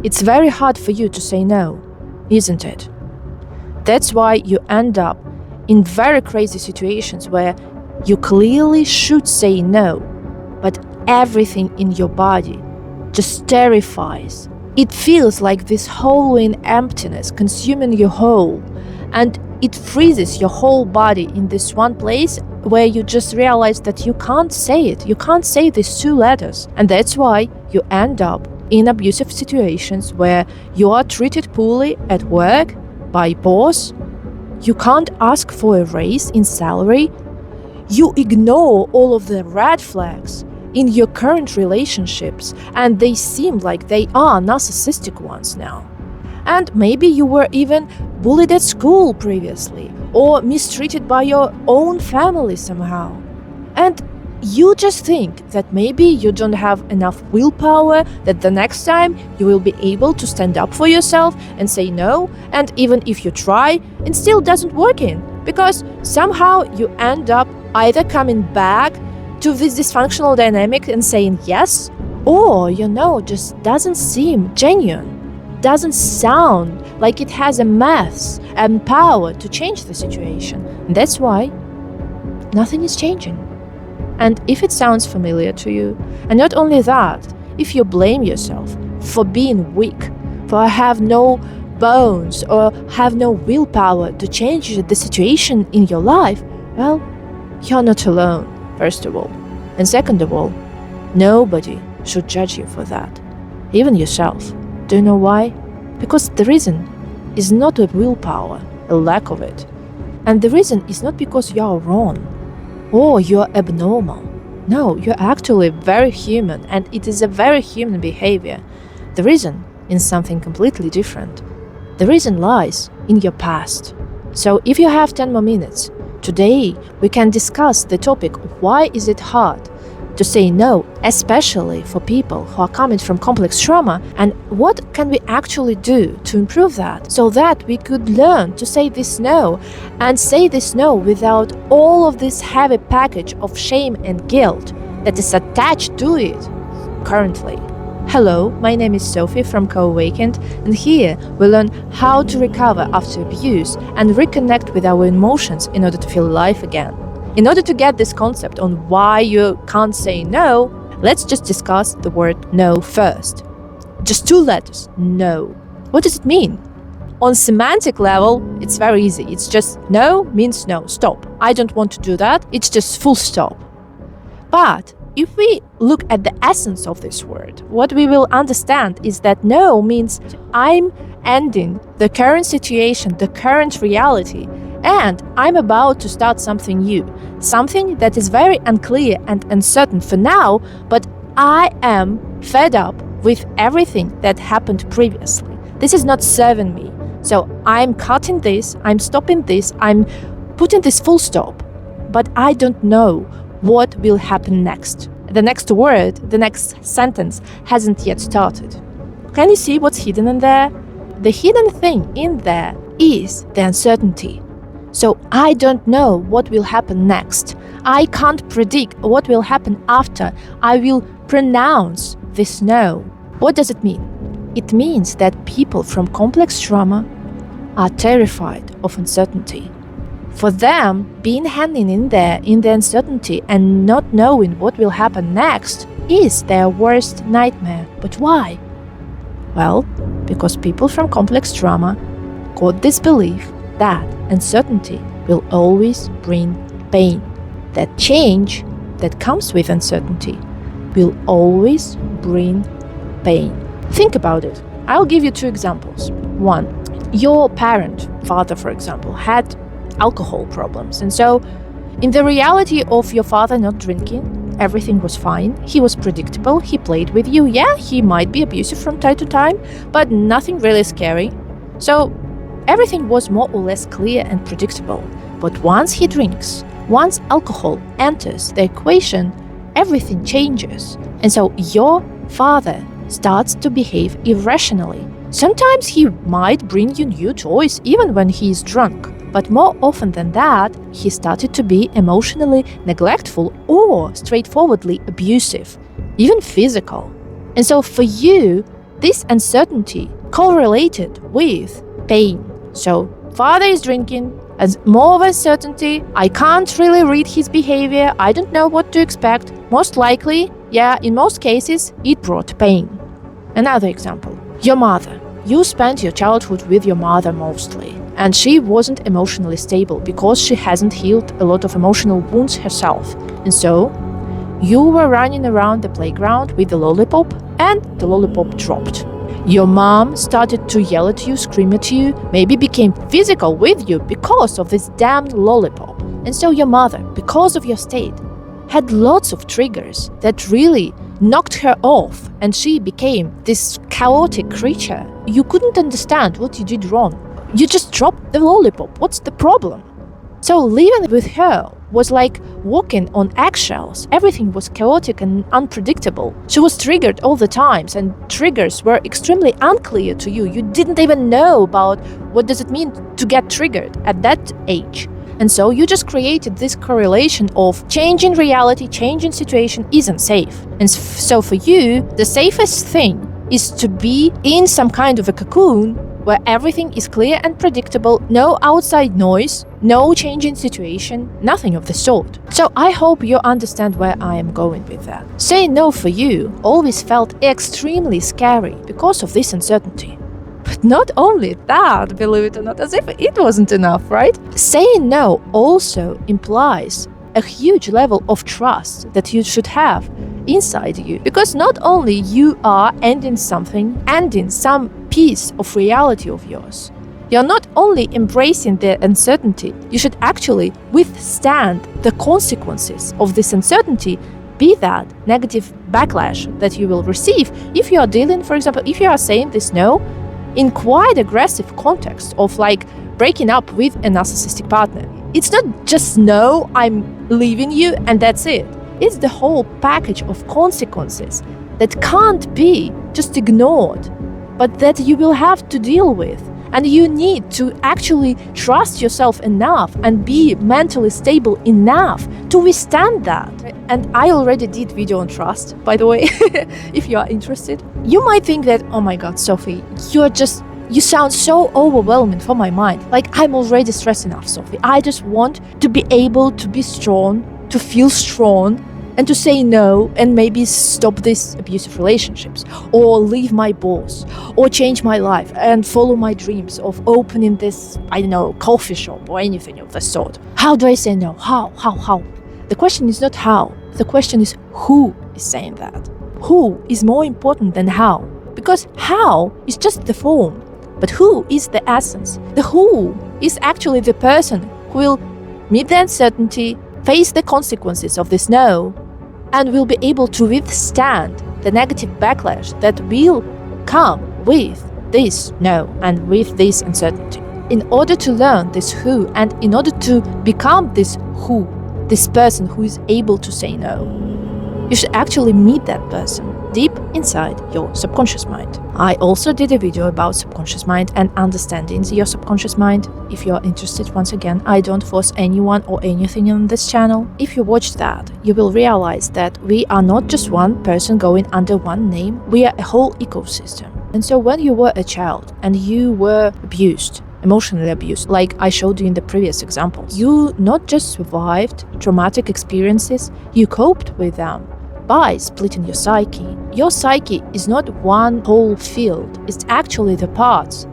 It's very hard for you to say no, isn't it? That's why you end up in very crazy situations where you clearly should say no, but everything in your body just terrifies. It feels like this hollowing emptiness consuming your whole, and it freezes your whole body in this one place where you just realize that you can't say it. You can't say these two letters. And that's why you end up in abusive situations where you are treated poorly at work by boss. You can't ask for a raise in salary. You ignore all of the red flags in your current relationships, and they seem like they are narcissistic ones now. And maybe you were even bullied at school previously, or mistreated by your own family somehow. And you just think that maybe you don't have enough willpower, that the next time you will be able to stand up for yourself and say no, and even if you try, it still doesn't work in, because somehow you end up either coming back to this dysfunctional dynamic and saying yes, or your no just doesn't seem genuine, doesn't sound like it has a mass and power to change the situation. And that's why nothing is changing. And if it sounds familiar to you, and not only that, if you blame yourself for being weak, for have no bones or have no willpower to change the situation in your life, well, you're not alone, first of all. And second of all, nobody should judge you for that, even yourself. Do you know why? Because the reason is not a willpower, a lack of it. And the reason is not because you are wrong or you're abnormal. No, you're actually very human, and it is a very human behavior. The reason is something completely different. The reason lies in your past. So if you have 10 more minutes, today we can discuss the topic, why is it hard to say no, especially for people who are coming from complex trauma, and what can we actually do to improve that, so that we could learn to say this no, and say this no without all of this heavy package of shame and guilt that is attached to it currently. Hello, my name is Sophie from CoAwakened, and here we learn how to recover after abuse and reconnect with our emotions in order to feel alive again. In order to get this concept on why you can't say no, let's just discuss the word no first. Just 2 letters, no. What does it mean? On semantic level, it's very easy. It's just no means no, stop. I don't want to do that. It's just full stop. But if we look at the essence of this word, what we will understand is that no means I'm ending the current situation, the current reality, and I'm about to start something new, something that is very unclear and uncertain for now, but I am fed up with everything that happened previously. This is not serving me. So I'm cutting this, I'm stopping this, I'm putting this full stop, but I don't know what will happen next. The next word, the next sentence hasn't yet started. Can you see what's hidden in there? The hidden thing in there is the uncertainty. So I don't know what will happen next. I can't predict what will happen after I will pronounce this no. What does it mean? It means that people from complex trauma are terrified of uncertainty. For them, being hanging in there in the uncertainty and not knowing what will happen next is their worst nightmare. But why? Well, because people from complex trauma got this belief that uncertainty will always bring pain. That change that comes with uncertainty will always bring pain. Think about it. I'll give you 2 examples. One, your parent, father for example, had alcohol problems, and so in the reality of your father not drinking, everything was fine. He was predictable, he played with you. Yeah, he might be abusive from time to time, but nothing really scary. So everything was more or less clear and predictable. But once he drinks, once alcohol enters the equation, everything changes. And so your father starts to behave irrationally. Sometimes he might bring you new toys even when he is drunk. But more often than that, he started to be emotionally neglectful or straightforwardly abusive, even physical. And so for you, this uncertainty correlated with pain. So father is drinking, as more of uncertainty, I can't really read his behavior, I don't know what to expect. Most likely, in most cases, it brought pain. Another example, your mother. You spent your childhood with your mother mostly, and she wasn't emotionally stable because she hasn't healed a lot of emotional wounds herself. And so, you were running around the playground with the lollipop, and the lollipop dropped. Your mom started to yell at you, scream at you, maybe became physical with you because of this damned lollipop. And so your mother, because of your state, had lots of triggers that really knocked her off, and she became this chaotic creature. You couldn't understand what you did wrong. You just dropped the lollipop. What's the problem? So living with her was like walking on eggshells. Everything was chaotic and unpredictable. She was triggered all the times, and triggers were extremely unclear to you. You didn't even know about what does it mean to get triggered at that age. And so you just created this correlation of changing reality, changing situation isn't safe. And so for you, the safest thing is to be in some kind of a cocoon where everything is clear and predictable, no outside noise, no changing situation, nothing of the sort. So I hope you understand where I am going with that. Saying no for you always felt extremely scary because of this uncertainty. But not only that, believe it or not, as if it wasn't enough, right? Saying no also implies a huge level of trust that you should have inside you, because not only you are ending some piece of reality of yours, you're not only embracing the uncertainty, you should actually withstand the consequences of this uncertainty, be that negative backlash that you will receive if you are dealing, for example, if you are saying this no in quite aggressive context of like breaking up with a narcissistic partner. It's not just no, I'm leaving you and that's it. It's the whole package of consequences that can't be just ignored, but that you will have to deal with. And you need to actually trust yourself enough and be mentally stable enough to withstand that. And I already did video on trust, by the way, if you are interested. You might think that, oh my God, Sophie, you sound so overwhelming for my mind. Like, I'm already stressed enough, Sophie. I just want to be able to be strong, to feel strong, and to say no and maybe stop these abusive relationships, or leave my boss, or change my life and follow my dreams of opening this, coffee shop or anything of the sort. How do I say no? How? The question is not how. The question is who is saying that. Who is more important than how? Because how is just the form, but who is the essence? The who is actually the person who will meet the uncertainty, face the consequences of this no, and will be able to withstand the negative backlash that will come with this no and with this uncertainty. In order to learn this who, and in order to become this who, this person who is able to say no, you should actually meet that person deep inside your subconscious mind. I also did a video about subconscious mind and understanding your subconscious mind. If you are interested, once again, I don't force anyone or anything on this channel. If you watch that, you will realize that we are not just one person going under one name, we are a whole ecosystem. And so when you were a child and you were abused, emotionally abused, like I showed you in the previous examples, you not just survived traumatic experiences, you coped with them by splitting your psyche. Your psyche is not one whole field, it's actually the parts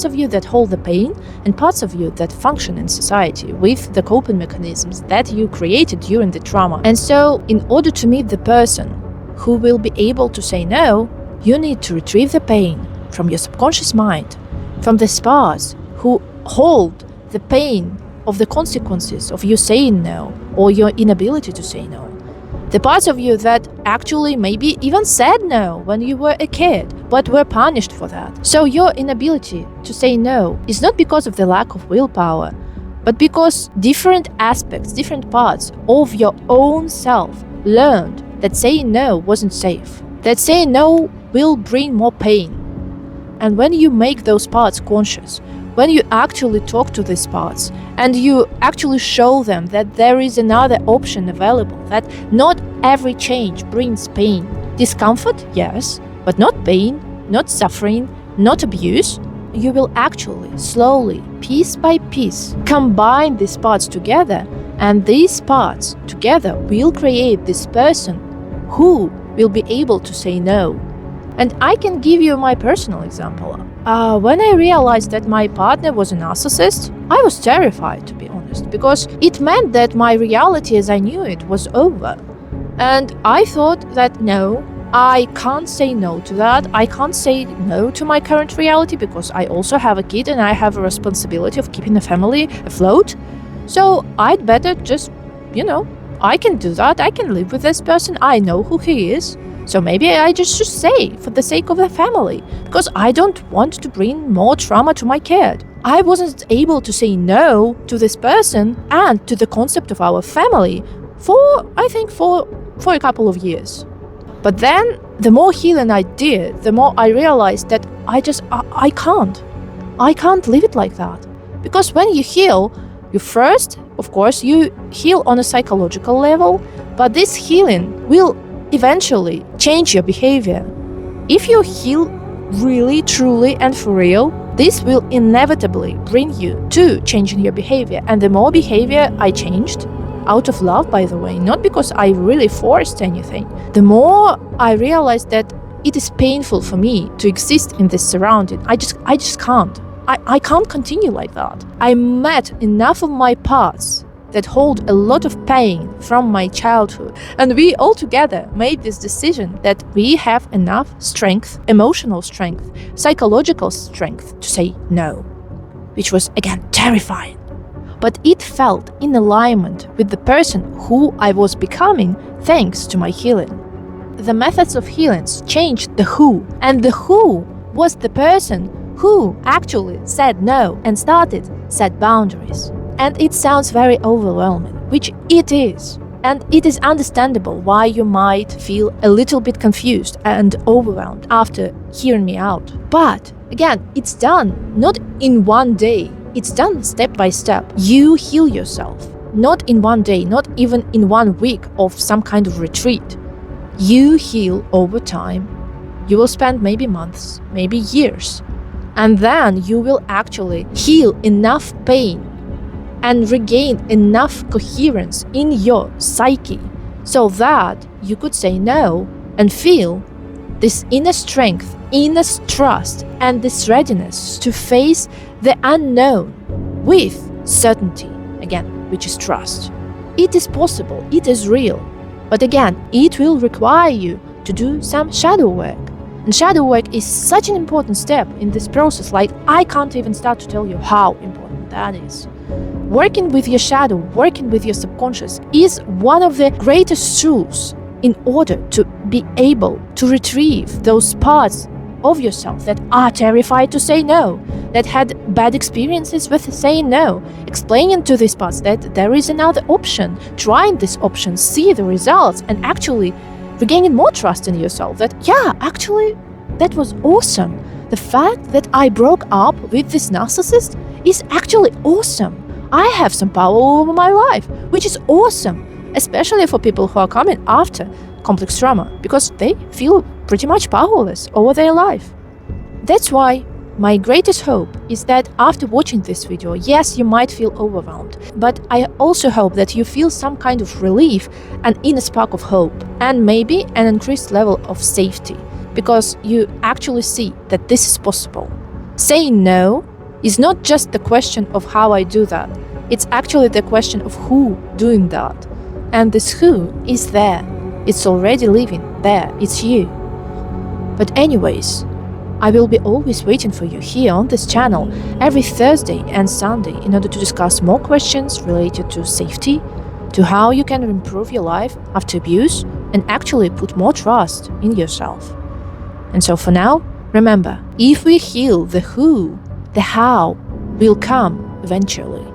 of you that hold the pain and parts of you that function in society with the coping mechanisms that you created during the trauma. And so in order to meet the person who will be able to say no, you need to retrieve the pain from your subconscious mind, from the scars who hold the pain of the consequences of you saying no or your inability to say no. The parts of you that actually maybe even said no when you were a kid, but were punished for that. So your inability to say no is not because of the lack of willpower, but because different aspects, different parts of your own self learned that saying no wasn't safe, that saying no will bring more pain. And when you make those parts conscious, when you actually talk to these parts and you actually show them that there is another option available, that not every change brings pain. Discomfort, yes, but not pain. not suffering, not abuse. You will actually slowly, piece by piece, combine these parts together, and these parts together will create this person who will be able to say no. And I can give you my personal example. When I realized that my partner was a narcissist, I was terrified, to be honest, because it meant that my reality as I knew it was over. And I thought that no, I can't say no to that. I can't say no to my current reality because I also have a kid and I have a responsibility of keeping the family afloat. So I'd better just, I can do that. I can live with this person. I know who he is. So maybe I just should say for the sake of the family, because I don't want to bring more trauma to my kid. I wasn't able to say no to this person and to the concept of our family for a couple of years. But then the more healing I did, the more I realized that I can't live it like that. Because when you heal, you first, of course, you heal on a psychological level, but this healing will eventually change your behavior. If you heal really, truly, and for real, this will inevitably bring you to changing your behavior. And the more behavior I changed, out of love, by the way, not because I really forced anything, the more I realized that it is painful for me to exist in this surrounding. I just can't. I can't continue like that. I met enough of my parts that hold a lot of pain from my childhood, and we all together made this decision that we have enough strength, emotional strength, psychological strength to say no, which was again terrifying. But it felt in alignment with the person who I was becoming thanks to my healing. The methods of healings changed the who, and the who was the person who actually said no and started set boundaries. And it sounds very overwhelming, which it is. And it is understandable why you might feel a little bit confused and overwhelmed after hearing me out. But again, it's done not in one day. It's done step by step. You heal yourself, not in one day, not even in 1 week of some kind of retreat. You heal over time. You will spend maybe months, maybe years. And then you will actually heal enough pain and regain enough coherence in your psyche so that you could say no and feel this inner strength, inner trust, and this readiness to face the unknown with certainty, again, which is trust. It is possible, it is real, but again, it will require you to do some shadow work. And shadow work is such an important step in this process, like I can't even start to tell you how important that is. Working with your shadow, working with your subconscious is one of the greatest tools in order to be able to retrieve those parts of yourself that are terrified to say no, that had bad experiences with saying no, explaining to these parts that there is another option, trying this option, see the results, and actually regaining more trust in yourself that, yeah, actually, that was awesome. The fact that I broke up with this narcissist is actually awesome. I have some power over my life, which is awesome, especially for people who are coming after complex trauma, because they feel pretty much powerless over their life. That's why my greatest hope is that after watching this video, yes, you might feel overwhelmed, but I also hope that you feel some kind of relief, an inner spark of hope, and maybe an increased level of safety, because you actually see that this is possible. Saying no is not just the question of how I do that, it's actually the question of who doing that. And this who is there, it's already living there, it's you. But anyways, I will be always waiting for you here on this channel every Thursday and Sunday in order to discuss more questions related to safety, to how you can improve your life after abuse and actually put more trust in yourself. And so for now, remember, if we heal the who, the how will come eventually.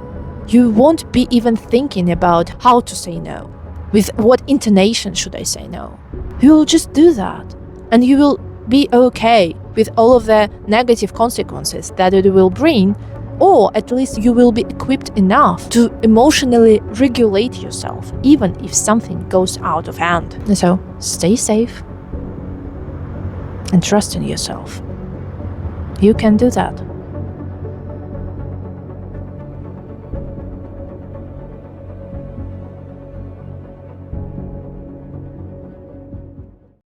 You won't be even thinking about how to say no. With what intonation should I say no? You will just do that, and you will be okay with all of the negative consequences that it will bring, or at least you will be equipped enough to emotionally regulate yourself, even if something goes out of hand. And so, stay safe and trust in yourself. You can do that.